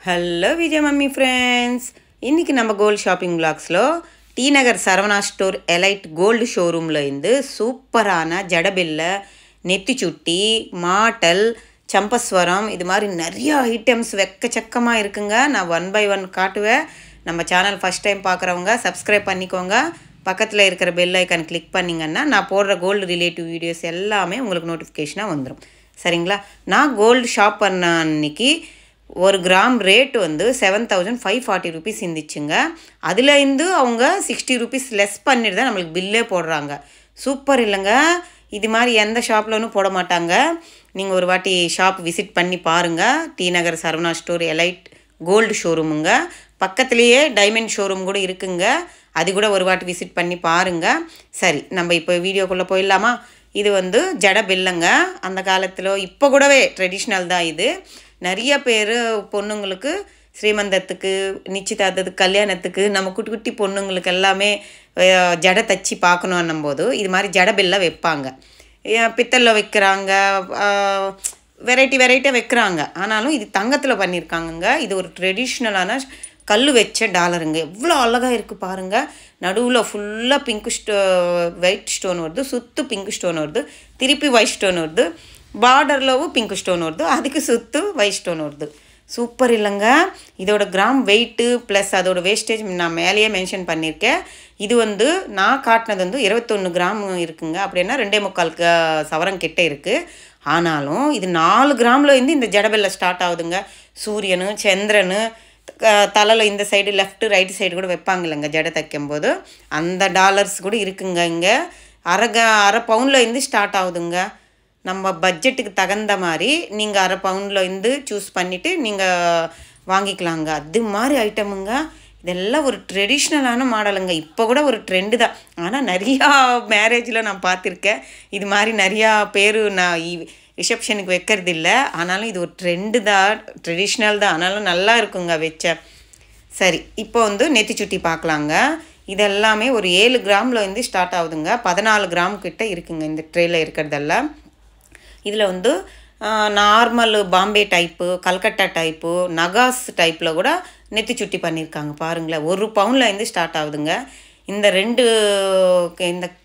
Hello Vijay mummy friends, இன்றைக்கி நம்ம gold shopping விளாக்ஸில் D Nagar Saravana store elite gold ஷோரூமில் இருந்து சூப்பரான ஜடபில்லை, நெத்திச்சுட்டி, மாட்டல், சம்பஸ்வரம் இது மாதிரி நிறையா ஐட்டம்ஸ் வெக்கச்சக்கமாக இருக்குங்க. நான் 1 by 1 காட்டுவேன். நம்ம சேனல் ஃபஸ்ட் டைம் பார்க்குறவங்க சப்ஸ்கிரைப் பண்ணிக்கோங்க. பக்கத்தில் இருக்கிற பெல் ஐக்கான் கிளிக் பண்ணிங்கன்னா நான் போடுற கோல்டு ரிலேட்டிவ் வீடியோஸ் எல்லாமே உங்களுக்கு நோட்டிஃபிகேஷனாக வந்துடும். சரிங்களா? நான் கோல்டு ஷாப் பண்ண அன்றைக்கி 1 கிராம் ரேட்டு வந்து 7540 rupees இருந்துச்சுங்க. அதுலேருந்து அவங்க 60 rupees லெஸ் பண்ணிட்டு தான் நம்மளுக்கு பில்லே போடுறாங்க. சூப்பர் இல்லைங்க? இது மாதிரி எந்த ஷாப்லன்னு போட மாட்டாங்க. நீங்கள் ஒரு வாட்டி ஷாப் விசிட் பண்ணி பாருங்கள். D Nagar Saravana store elite gold ஷோரூமுங்க. பக்கத்துலேயே டைமண்ட் ஷோரூம் கூட இருக்குங்க. அது கூட ஒரு வாட்டி விசிட் பண்ணி பாருங்கள். சரி, நம்ம இப்போ வீடியோக்குள்ளே போயிடலாமா? இது வந்து ஜடபில்லைங்க. அந்த காலத்தில் இப்போ கூடவே ட்ரெடிஷ்னல் தான் இது. நிறைய பேர் பொண்ணுங்களுக்கு ஸ்ரீமந்தத்துக்கு, நிச்சயதார்த்தத்துக்கு, கல்யாணத்துக்கு நம்ம குட்டி குட்டி பொண்ணுங்களுக்கு எல்லாமே ஜடை தச்சு பார்க்கணுன்னும் போது இது மாதிரி ஜடபில்லை வைப்பாங்க. பித்தளில் வைக்கிறாங்க, வெரைட்டியாக வைக்கிறாங்க. ஆனாலும் இது தங்கத்தில் பண்ணியிருக்காங்கங்க. இது ஒரு ட்ரெடிஷ்னலான கல் வச்ச டாலருங்க. எவ்வளோ அழகாக இருக்குது பாருங்கள். நடுவில் ஃபுல்லாக பிங்க் ஒயிட் ஸ்டோன் வருது, சுற்று பிங்க் ஸ்டோன் வருது, திருப்பி ஒயிட் ஸ்டோன் வருது, பார்டர்லவும் பிங்க் ஸ்டோன் வருது, அதுக்கு சுற்று ஒயிட் ஸ்டோன் வருது. சூப்பர் இல்லைங்க? இதோட கிராம் வெயிட்டு ப்ளஸ் அதோட வேஸ்டேஜ் நான் மேலேயே மென்ஷன் பண்ணியிருக்கேன். இது வந்து நான் காட்டினது வந்து 21 கிராம் இருக்குங்க. அப்படின்னா 2.25 சவரம் கிட்டே இருக்குது. ஆனாலும் இது 4 கிராமில் இருந்து இந்த ஜடபில்லை ஸ்டார்ட் ஆகுதுங்க. சூரியனு, சந்திரனு, தலையில் இந்த சைடு லெஃப்ட்டு ரைட்டு சைடு கூட வைப்பாங்க இல்லைங்க ஜடை தைக்கும்போது, அந்த டாலர்ஸ் கூட இருக்குங்க. இங்கே அரை பவுனில் இருந்து ஸ்டார்ட் ஆகுதுங்க. நம்ம பட்ஜெட்டுக்கு தகுந்த மாதிரி நீங்கள் அரை பவுனில் இருந்து சூஸ் பண்ணிவிட்டு நீங்கள் வாங்கிக்கலாங்க. அது மாதிரி ஐட்டமுங்க. இதெல்லாம் ஒரு ட்ரெடிஷ்னலான மாடலுங்க. இப்போ கூட ஒரு ட்ரெண்டு தான். ஆனால் நிறையா மேரேஜில் நான் பார்த்துருக்கேன். இது மாதிரி நிறையா பேர் நான் ரிசப்ஷனுக்கு வைக்கிறது இல்லை. ஆனாலும் இது ஒரு ட்ரெண்டு தான், ட்ரெடிஷ்னல் தான். ஆனாலும் நல்லா இருக்குங்க வச்ச. சரி, இப்போ வந்து நெத்திச்சுட்டி பார்க்கலாங்க. இதெல்லாமே ஒரு 7 கிராமில் வந்து ஸ்டார்ட் ஆகுதுங்க. 14 கிராம் கிட்ட இருக்குங்க இந்த ட்ரேயில் இருக்கிறதெல்லாம். இதில் வந்து normal Bombay type, Calcutta type, நகாஸ் டைப்பில் கூட நெத்திச்சுட்டி பண்ணியிருக்காங்க பாருங்களேன். 1 பவுனில் இருந்து ஸ்டார்ட் ஆகுதுங்க. இந்த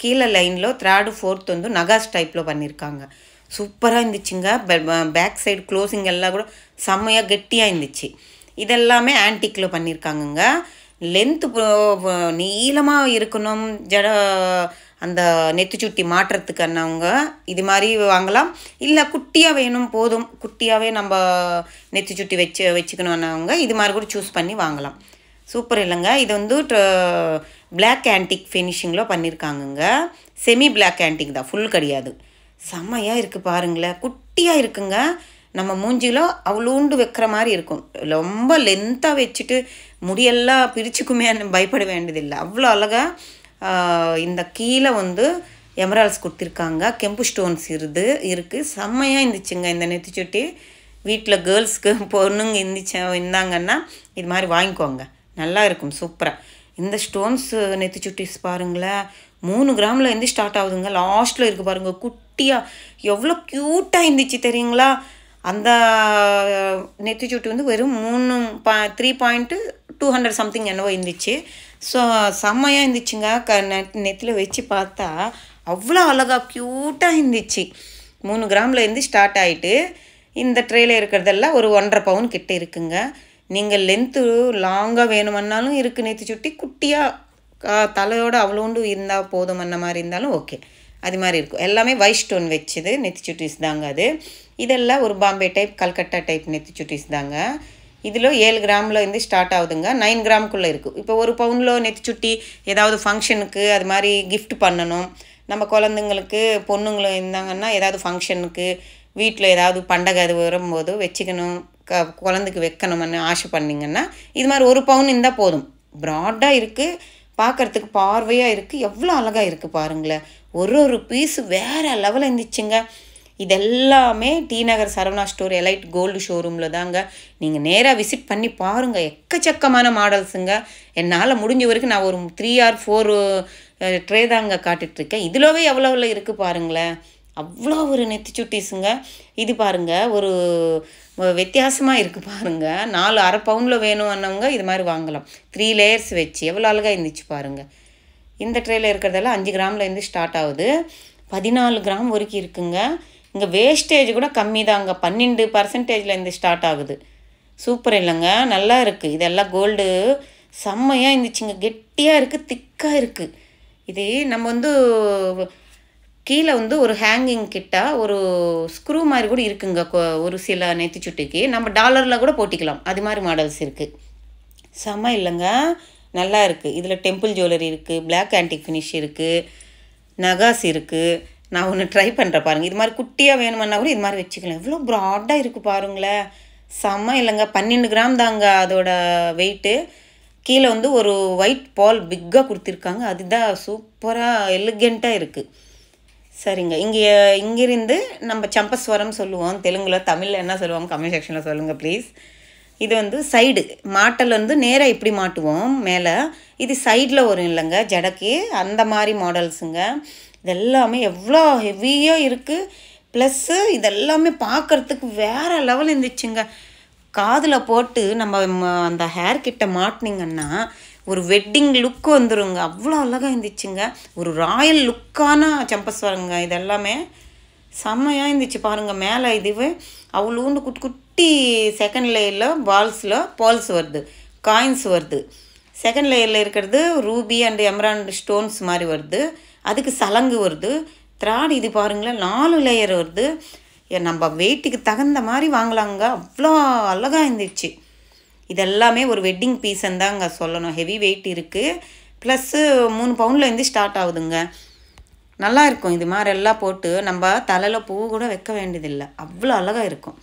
கீழே லைனில் 3rd 4th வந்து நகாஸ் டைப்பில் பண்ணியிருக்காங்க. சூப்பராக இருந்துச்சுங்க. பேக் சைடு க்ளோசிங் எல்லாம் கூட செம்மையாக கெட்டியாக இருந்துச்சு. இதெல்லாமே ஆன்டிக்கில் பண்ணியிருக்காங்கங்க. லென்த்து நீளமாக இருக்கணும் அந்த நெத்திச்சுட்டி மாட்டுறதுக்கானவங்க இது மாதிரி வாங்கலாம். இல்லை குட்டியாக வேணும், போதும் குட்டியாகவே நம்ம நெத்திச்சுட்டி வச்சுக்கணுன்னவங்க இது மாதிரி கூட சூஸ் பண்ணி வாங்கலாம். சூப்பர் இல்லைங்க? இது வந்து பிளாக் ஆன்டிக் ஃபினிஷிங்கில் பண்ணியிருக்காங்கங்க. செமி பிளாக் ஆன்டிக் தான், ஃபுல் கிடையாது. செம்மையாக இருக்குது பாருங்களேன். குட்டியாக இருக்குங்க. நம்ம மூஞ்சியில் அவ்வளோண்டு வைக்கிற மாதிரி இருக்கும். ரொம்ப லென்த்தாக வச்சுட்டு முடியெல்லாம் பிரிச்சுக்குமே பயப்பட வேண்டியதில்லை. அவ்வளோ அழகாக இந்த கீழே வந்து எமரால்ஸ் கொடுத்துருக்காங்க. கெம்பு ஸ்டோன்ஸ் இருக்குது. செம்மையாக இருந்துச்சுங்க இந்த நெத்திச்சுட்டி. வீட்டில் கேர்ள்ஸ்க்கு பொண்ணுங்க இருந்தாங்கன்னா இது மாதிரி வாங்கிக்கோங்க, நல்லா இருக்கும் சூப்பராக. இந்த ஸ்டோன்ஸ் நெத்திச்சுட்டிஸ் பாருங்களேன். 3 கிராமில் இருந்து ஸ்டார்ட் ஆகுதுங்க. லாஸ்ட்டில் இருக்குது பாருங்கள், குட்டியாக எவ்வளோ க்யூட்டாக இருந்துச்சு தெரியுங்களா? அந்த நெத்திச்சுட்டி வந்து வெறும் 3.200 சம்திங் என்னவோ இருந்துச்சு. ஸோ செம்மையாக இருந்துச்சுங்க. நெத்தியில் வச்சு பார்த்தா அவ்வளோ அழகாக க்யூட்டாக இருந்துச்சு. 3 கிராமில் இருந்து ஸ்டார்ட் ஆகிட்டு இந்த ட்ரேயில் இருக்கிறதெல்லாம் ஒரு 1.5 பவுன் கிட்டே இருக்குங்க. நீங்கள் லென்த்து லாங்காக வேணுமன்னாலும் இருக்குது நெத்திச்சுட்டி. குட்டியாக தலையோடு அவ்வளோண்டு இருந்தால் போதும் அந்த மாதிரி இருந்தாலும் ஓகே, அது மாதிரி இருக்கும். எல்லாமே ஒயிட் ஸ்டோன் வச்சுது நெத்திச்சுட்டிஸ் தாங்க அது. இதெல்லாம் ஒரு பாம்பே டைப், கல்கட்டா டைப் நெத்திச்சுட்டிஸ் தாங்க. இதில் 7 கிராமில் இருந்து ஸ்டார்ட் ஆகுதுங்க. 9 கிராமுக்குள்ளே இருக்குது. இப்போ 1 பவுனில் நெத்திச்சுட்டி ஏதாவது ஃபங்க்ஷனுக்கு அது மாதிரி கிஃப்ட் பண்ணணும், நம்ம குழந்தைங்களுக்கு பொண்ணுங்களும் இருந்தாங்கன்னா ஏதாவது ஃபங்க்ஷனுக்கு வீட்டில் ஏதாவது பண்டகை அது வரும்போது வச்சுக்கணும், குழந்தைக்கு வைக்கணும்னு ஆசை பண்ணிங்கன்னா இது மாதிரி 1 பவுன் இருந்தால் போதும். ப்ராடாக இருக்குது, பார்க்குறதுக்கு பார்வையாக இருக்குது, எவ்வளோ அழகாக இருக்குது பாருங்களேன். ஒரு பீஸு வேறு லெவலில் இருந்துச்சுங்க. இதெல்லாமே D Nagar Saravana store elite gold ஷோரூமில் தாங்க. நீங்கள் நேராக விசிட் பண்ணி பாருங்கள். எக்கச்சக்கமான மாடல்ஸுங்க. என்னால் முடிஞ்ச வரைக்கும் நான் ஒரு 3 or 4 ட்ரே தாங்க காட்டிகிட்ருக்கேன். இதிலவே எவ்வளோ இருக்குது பாருங்களேன். அவ்வளோ ஒரு நெத்தி சுட்டீஸுங்க. இது பாருங்கள் ஒரு வித்தியாசமாக இருக்குது பாருங்கள். 4 1/2 பவுனில் வேணும்னவங்க இது மாதிரி வாங்கலாம். 3 லேயர்ஸ் வச்சு எவ்வளோ அழகாக இருந்துச்சு பாருங்கள். இந்த ட்ரேயில் இருக்கிறதெல்லாம் 5 கிராம்லேருந்து ஸ்டார்ட் ஆகுது. 14 கிராம் வரைக்கும் இருக்குங்க. இங்கே வேஸ்டேஜ் கூட கம்மி தாங்க. 12% ஸ்டார்ட் ஆகுது. சூப்பர் இல்லைங்க, நல்லா இருக்குது. இதெல்லாம் கோல்டு செம்மையாக இருந்துச்சுங்க. கெட்டியாக இருக்குது, திக்காக இருக்குது. இது நம்ம கீழே ஒரு ஹேங்கிங் கிட்ட ஒரு ஸ்க்ரூ மாதிரி கூட இருக்குங்க. ஒரு சில நெத்தி சுட்டிக்கு நம்ம டாலரில் கூட போட்டிக்கலாம். அது மாதிரி மாடல்ஸ் இருக்குது. செம்ம இல்லைங்க, நல்லா இருக்குது. இதில் டெம்பிள் ஜுவல்லரி இருக்குது, பிளாக் ஆன்டிக் ஃபினிஷ் இருக்குது, நகாஸ் இருக்குது. நான் ஒன்று ட்ரை பண்ணுறேன் பாருங்கள். இது மாதிரி குட்டியாக வேணுமென்னா கூட இது மாதிரி வச்சுக்கலாம். எவ்வளோ ப்ராடாக இருக்குது பாருங்களேன். செம்ம இல்லைங்க. 12 கிராம் தாங்க அதோட வெயிட்டு. கீழே ஒரு ஒயிட் பால் பிக்காக கொடுத்துருக்காங்க. அதுதான் சூப்பராக எலிகெண்ட்டாக இருக்குது. சரிங்க, இங்கிருந்து நம்ம சம்பஸ்வரம் சொல்லுவோம் தெலுங்கில். தமிழில் என்ன சொல்லுவாங்க கமெண்ட் செக்ஷனில் சொல்லுங்கள் ப்ளீஸ். இது சைடு மாட்டல் நேராக இப்படி மாட்டுவோம் மேலே. இது சைடில் வரும் இல்லைங்க ஜடக்கு, அந்த மாதிரி மாடல்ஸுங்க. இதெல்லாமே எவ்வளோ ஹெவியாக இருக்குது. ப்ளஸ்ஸு இதெல்லாமே பார்க்குறதுக்கு வேறு லெவல் இருந்துச்சுங்க. காதில் போட்டு நம்ம அந்த ஹேர் கிட்ட மாட்டினீங்கன்னா ஒரு வெட்டிங் லுக்கு வந்துடுங்க. அவ்வளோ அழகாக இருந்துச்சுங்க. ஒரு ராயல் லுக்கான சம்பஸ்வரங்க. இதெல்லாமே செம்மையாக இருந்துச்சு பாருங்கள். மேலே இதுவே அவ்வளோண்டு குட்டி செகண்ட் லேயரில் பால்ஸ் வருது, காயின்ஸ் வருது. செகண்ட் லேயரில் இருக்கிறது ரூபி அண்ட் எமரால்டு ஸ்டோன்ஸ் மாதிரி வருது. அதுக்கு சலங்கு வருது. த்ராட் இது பாருங்களேன் 4 லேயர் வருது. நம்ம வெயிட்டுக்கு தகுந்த மாதிரி வாங்கலாங்க. அவ்வளோ அழகாக இருந்துச்சு. இதெல்லாமே ஒரு வெட்டிங் பீஸ்ன்னு தாங்க சொல்லணும். ஹெவி வெயிட் இருக்குது. ப்ளஸ்ஸு 3 பவுண்ட்லேருந்து ஸ்டார்ட் ஆகுதுங்க. நல்லா இருக்கும். இது மாதிரி எல்லாம் போட்டு நம்ம தலையில் பூ கூட வைக்க வேண்டியதில்லை. அவ்வளோ அழகாக இருக்கும்.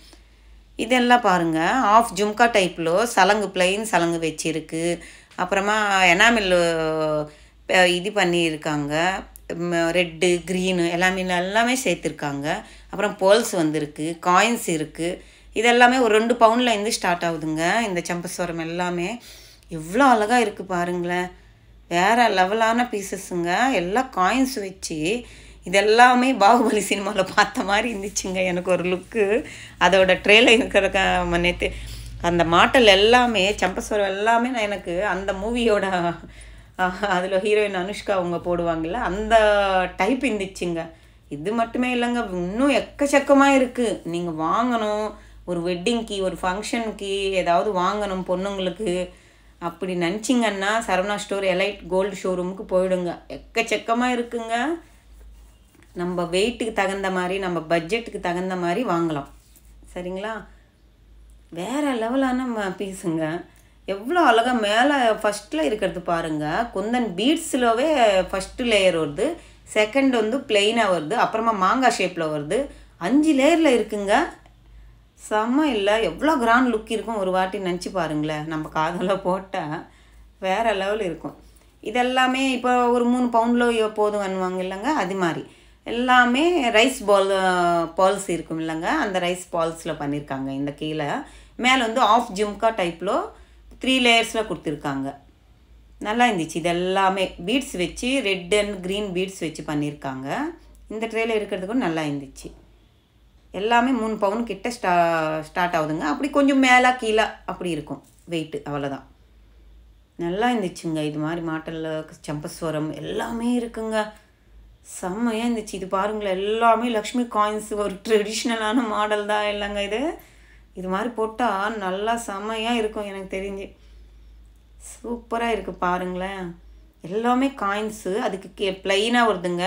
இதெல்லாம் பாருங்கள் ஆஃப் ஜும்கா டைப்பில் சலங்கு, பிளைன் சலங்கு வச்சுருக்கு. அப்புறமா எனாமில் இது பண்ணியிருக்காங்க. ரெட்டு, க்ரீனு எல்லாமே சேர்த்துருக்காங்க. அப்புறம் பேர்ல்ஸ் வந்திருக்கு, காயின்ஸ் இருக்குது. இதெல்லாமே ஒரு 2 பவுண்ட்லேருந்து ஸ்டார்ட் ஆகுதுங்க. இந்த சம்பஸ்வரம் எல்லாமே எவ்வளோ அழகாக இருக்குது பாருங்களேன். வேறு லெவலான பீசஸ்ஸுங்க. எல்லாம் காயின்ஸ் வச்சு இதெல்லாமே பாகுபலி சினிமாவில் பார்த்த மாதிரி இருந்துச்சுங்க. எனக்கு ஒரு லுக்கு. அதோட ட்ரெயிலர் இருக்கிற நேற்று அந்த மாட்டல் எல்லாமே சம்பஸ்வரம் எல்லாமே நான் எனக்கு அந்த மூவியோட அதில் ஹீரோயின் அனுஷ்கா அவங்க போடுவாங்கள்ல அந்த டைப் இருந்துச்சுங்க. இது மட்டுமே இல்லைங்க, இன்னும் எக்கச்சக்கமாக இருக்குது. நீங்கள் வாங்கணும், ஒரு வெட்டிங்க்கு, ஒரு ஃபங்க்ஷனுக்கு ஏதாவது வாங்கணும் பொண்ணுங்களுக்கு அப்படி நினச்சிங்கன்னா சரவணா ஸ்டோர் எலைட் கோல்டு ஷோரூமுக்கு போயிடுங்க. எக்கச்சக்கமாக இருக்குங்க. நம்ம வெயிட்டுக்கு தகுந்த மாதிரி, நம்ம பட்ஜெட்டுக்கு தகுந்த மாதிரி வாங்கலாம். சரிங்களா? வேறு லெவலான பீஸுங்க. எவ்வளோ அழகாக மேலே ஃபஸ்ட்டில் இருக்கிறது பாருங்கள். குந்தன் பீட்ஸ்லவே ஃபஸ்ட்டு லேயர் வருது, செகண்ட் பிளெயினாக வருது, அப்புறமா மாங்காய் ஷேப்பில் வருது. 5 லேயரில் இருக்குங்க. செம்ம இல்லை? எவ்வளோ கிராண்ட் லுக் இருக்கும். ஒரு வாட்டி நினச்சி பாருங்களேன். நம்ம காதில் போட்டால் வேறு லெவல் இருக்கும். இதெல்லாமே இப்போ ஒரு 3 பவுண்டில் போதும் பண்ணுவாங்க இல்லைங்க, அது மாதிரி எல்லாமே ரைஸ் பால்ஸ் இருக்கும் இல்லைங்க, அந்த ரைஸ் பால்ஸில் பண்ணியிருக்காங்க. இந்த கீழே மேலே ஆஃப் ஜும்கா டைப்பில் 3 லேயர்ஸில் கொடுத்துருக்காங்க. நல்லா இருந்துச்சு. இதெல்லாமே பீட்ஸ் வச்சு ரெட் அண்ட் க்ரீன் பீட்ஸ் வச்சு பண்ணியிருக்காங்க. இந்த ட்ரேயில் இருக்கிறதுக்கும் நல்லா இருந்துச்சு. எல்லாமே 3 பவுன் கிட்ட ஸ்டார்ட் ஆகுதுங்க. அப்படி கொஞ்சம் மேலே கீழே அப்படி இருக்கும் வெயிட்டு, அவ்வளோதான். நல்லா இருந்துச்சுங்க. இது மாதிரி மாட்டலில் சம்பஸ்வரம் எல்லாமே இருக்குங்க. செம்மையாக இருந்துச்சு. இது பாருங்களேன், எல்லாமே லக்ஷ்மி காயின்ஸ். ஒரு ட்ரெடிஷ்னலான மாடல் தான் இல்லைங்க இது. இது மாதிரி போட்டால் நல்லா செம்மையாக இருக்கும் எனக்கு தெரிஞ்சு. சூப்பராக இருக்குது பாருங்களேன். எல்லாமே காயின்ஸு. அதுக்கு ப்ளைனாக வருதுங்க.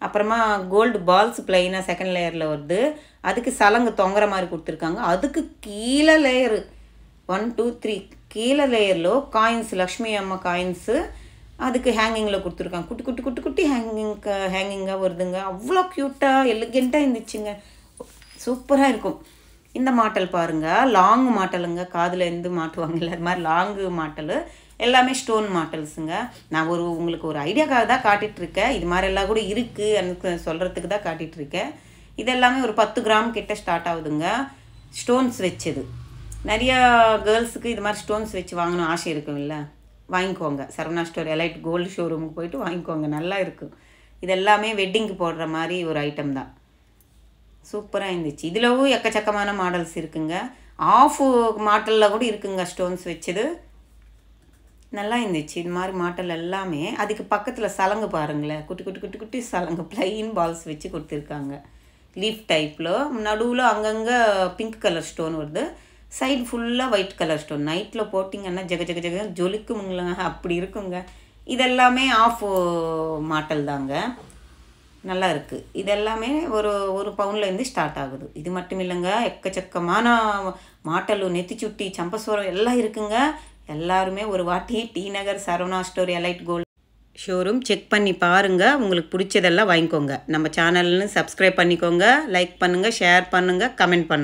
அப்புறமா கோல்டு பால்ஸ் ப்ளைனாக செகண்ட் லேயரில் வருது. அதுக்கு சலங்கு தொங்குற மாதிரி கொடுத்துருக்காங்க. அதுக்கு கீழே லேயரு 1 2 3 கீழே லேயரில் காயின்ஸ், லக்ஷ்மி அம்மா காயின்ஸு அதுக்கு ஹேங்கிங்கில் கொடுத்துருக்காங்க. குட்டி குட்டி குட்டி குட்டி ஹேங்கிங்காக வருதுங்க. அவ்வளோ க்யூட்டாக எலிகெண்ட்டாக இருந்துச்சுங்க. சூப்பராக இருக்கும். இந்த மாட்டல் பாருங்கள், லாங் மாட்டலுங்க. காதில் இருந்து மாட்டுவாங்கல்ல, அது மாதிரி லாங்கு மாட்டல். எல்லாமே ஸ்டோன் மாட்டல்ஸுங்க. நான் உங்களுக்கு ஒரு ஐடியாக்காக தான் காட்டிகிட்ருக்கேன். இது மாதிரி எல்லாம் கூட இருக்குது எனக்கு சொல்கிறதுக்கு தான் காட்டிகிட்ருக்கேன். இதெல்லாமே ஒரு 10 கிராம் கிட்ட ஸ்டார்ட் ஆகுதுங்க. ஸ்டோன்ஸ் வச்சது. நிறையா கேர்ள்ஸுக்கு இது மாதிரி ஸ்டோன்ஸ் வச்சு வாங்கணும் ஆசை இருக்கும் இல்லை, வாங்கிக்கோங்க. சரவணா ஸ்டோர் எலைட் கோல்டு ஷோரூமுக்கு போய்ட்டு வாங்கிக்கோங்க, நல்லா இருக்கும். இது எல்லாமே வெட்டிங்க்கு போடுற மாதிரி ஒரு ஐட்டம் தான். சூப்பராக இருந்துச்சு. இதிலவும் எக்கச்சக்கமான மாடல்ஸ் இருக்குங்க. ஆஃப் மாடலில் கூட இருக்குங்க ஸ்டோன்ஸ் வச்சது. நல்லா இருந்துச்சு இது மாதிரி மாடல் எல்லாமே. அதுக்கு பக்கத்தில் சலங்கு பாருங்களேன், குட்டி குட்டி குட்டி குட்டி சலங்கு பிளைன் பால்ஸ் வச்சு கொடுத்துருக்காங்க. லீஃப் டைப்பில் நடுவில் அங்கங்கே பிங்க் கலர் ஸ்டோன் வருது, சைடு ஃபுல்லாக ஒயிட் கலர் ஸ்டோன். நைட்டில் போட்டிங்கன்னா ஜக ஜக ஜக ஜொலிக்குமுங்களங்க, அப்படி இருக்குங்க. இதெல்லாமே ஆஃப் மாடல் தாங்க, நல்லா இருக்குது. இதெல்லாமே ஒரு பவுன்லேருந்து ஸ்டார்ட் ஆகுது. இது மட்டும் இல்லைங்க, எக்கச்சக்கமான மாட்டலு, நெத்திச்சுட்டி, சம்பஸ்வரம் எல்லாம் இருக்குங்க. எல்லாருமே ஒரு வாட்டி T Nagar Saravana store elite gold showroom check பண்ணி பாருங்கள். உங்களுக்கு பிடிச்சதெல்லாம் வாங்கிக்கோங்க. நம்ம சேனல்னு சப்ஸ்கிரைப் பண்ணிக்கோங்க, லைக் பண்ணுங்கள், ஷேர் பண்ணுங்கள், கமெண்ட் பண்ணுங்கள்.